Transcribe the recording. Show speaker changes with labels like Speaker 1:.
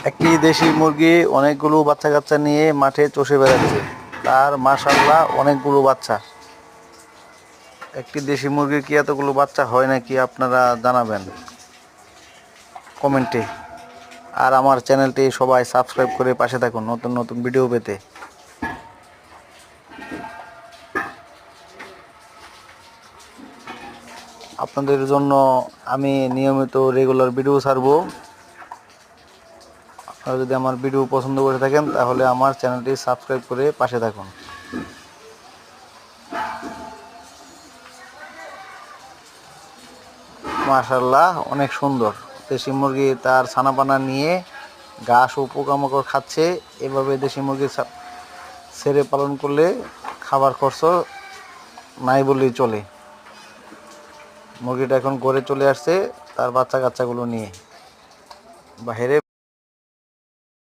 Speaker 1: একটি দেশি মুরগি অনেকগুলো বাচ্চা কাচ্চা নিয়ে মাঠে চষে বেড়াচ্ছে। তার মাশাআল্লাহ অনেকগুলো বাচ্চা। একটি দেশি মুরগির কি এতগুলো বাচ্চা হয় নাকি আপনারা জানাবেন কমেন্টে। আর আমার চ্যানেলটি সবাই সাবস্ক্রাইব করে পাশে থাকুন নতুন নতুন ভিডিও পেতে। আপনাদের জন্য আমি নিয়মিত রেগুলার ভিডিও ছাড়বো। আপনারা যদি আমার ভিডিও পছন্দ করে থাকেন তাহলে আমার চ্যানেলটি সাবস্ক্রাইব করে পাশে থাকুন। মাশাআল্লাহ অনেক সুন্দর। দেশি মুরগি তার ছানাপানা নিয়ে ঘাস ও পোকামাকড় খাচ্ছে। এভাবে দেশি মুরগি ছেড়ে পালন করলে খাবার খরচ নাই বললেই চলে। মুরগিটা এখন ঘরে চলে আসছে তার বাচ্চা কাচ্চাগুলো নিয়ে বাইরে।